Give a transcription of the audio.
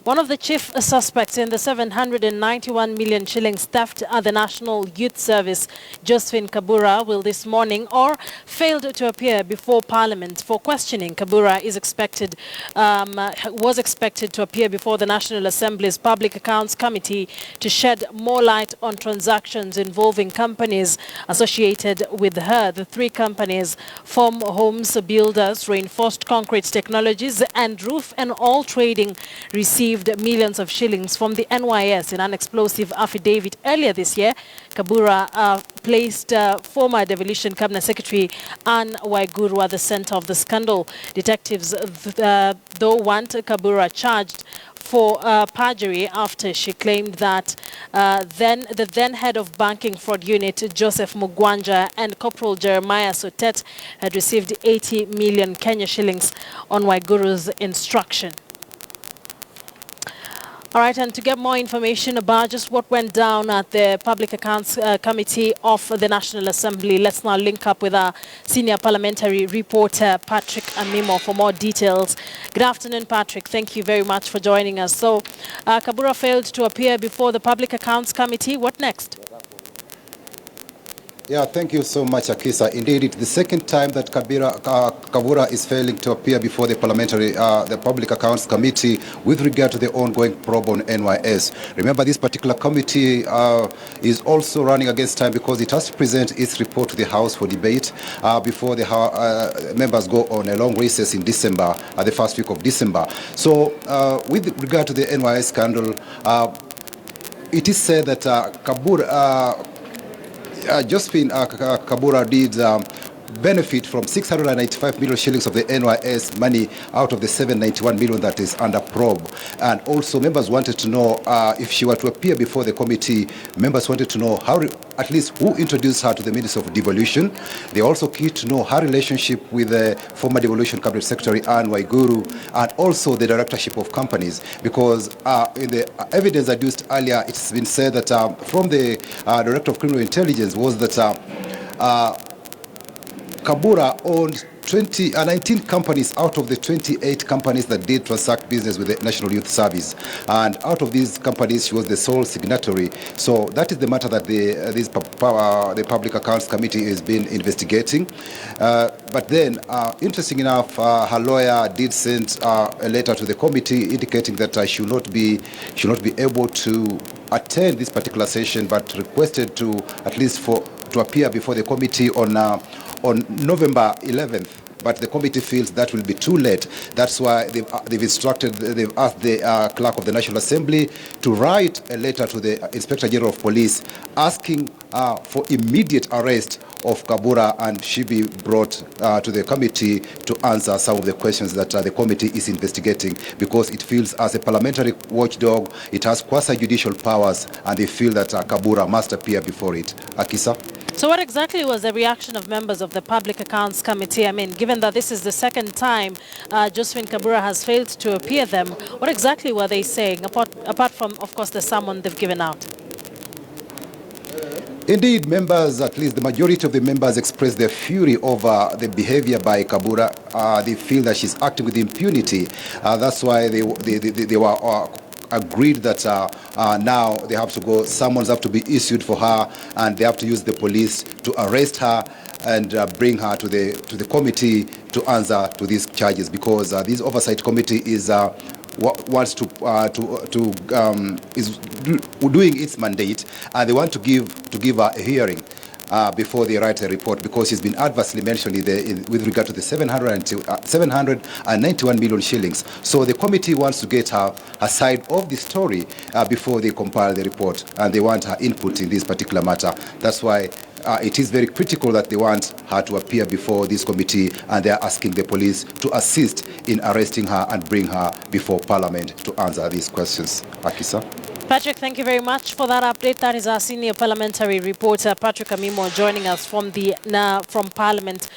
One of the chief suspects in the 791 million shillings theft at the National Youth Service, Josephine Kabura, will this morning or failed to appear before Parliament for questioning. Kabura was expected to appear before the National Assembly's Public Accounts Committee to shed more light on transactions involving companies associated with her. The three companies, Form Homes Builders, Reinforced Concrete Technologies and Roof and All Trading, received millions of shillings from the NYS in an explosive affidavit earlier this year. Kabura placed former Devolution Cabinet Secretary Anne Waiguru at the center of the scandal. Detectives, though, want Kabura charged for perjury after she claimed that the then head of banking fraud unit, Joseph Mugwanja, and Corporal Jeremiah Sotet had received 80 million Kenya shillings on Waiguru's instruction. All right, and to get more information about just what went down at the Public Accounts Committee of the National Assembly, let's now link up with our senior parliamentary reporter, Patrick Amimo, for more details. Good afternoon, Patrick. Thank you very much for joining us. So, Kabura failed to appear before the Public Accounts Committee. What next? Yeah, thank you so much, Akisa. Indeed, it's the second time that Kabura is failing to appear before the the Public Accounts Committee with regard to the ongoing probe on NYS. Remember, this particular committee is also running against time because it has to present its report to the House for debate before the members go on a long recess in December, the first week of December. So, with regard to the NYS scandal, it is said that Josephine Kabura did benefit from 695 million shillings of the NYS money out of the 791 million that is under probe. And also members wanted to know if she were to appear before the committee, members wanted to know how, at least who introduced her to the Minister of Devolution. They also keen to know her relationship with the former Devolution Cabinet Secretary Anne Waiguru and also the directorship of companies, because in the evidence adduced earlier, it's been said that from the Director of Criminal Intelligence was that Kabura owned 19 companies out of the 28 companies that did transact business with the National Youth Service. And out of these companies, she was the sole signatory. So that is the matter that the Public Accounts Committee has been investigating. But then, interesting enough, her lawyer did send a letter to the committee indicating that she will not be able to attend this particular session, but requested to at least to appear before the committee on November 11th, but the committee feels that will be too late. That's why they've asked the clerk of the National Assembly to write a letter to the Inspector General of Police asking for immediate arrest of Kabura, and she be brought to the committee to answer some of the questions that the committee is investigating, because it feels as a parliamentary watchdog, it has quasi-judicial powers, and they feel that Kabura must appear before it. Akisa? So what exactly was the reaction of members of the Public Accounts Committee? I mean, given that this is the second time Josephine Kabura has failed to appear them, what exactly were they saying, apart from, of course, the summon they've given out? Indeed, members, at least the majority of the members, expressed their fury over the behavior by Kabura. They feel that she's acting with impunity. That's why they were agreed that now they have to go, summons have to be issued for her, and they have to use the police to arrest her and bring her to the committee to answer to these charges, because this oversight committee is wants is doing its mandate, and they want to give her a hearing before they write a report, because she's been adversely mentioned with regard to the 791 million shillings. So the committee wants to get her side of the story before they compile the report, and they want her input in this particular matter. That's why it is very critical that they want her to appear before this committee, and they are asking the police to assist in arresting her and bring her before Parliament to answer these questions. Akisa? Patrick, thank you very much for that update. That is our senior parliamentary reporter, Patrick Amimo, joining us from Parliament.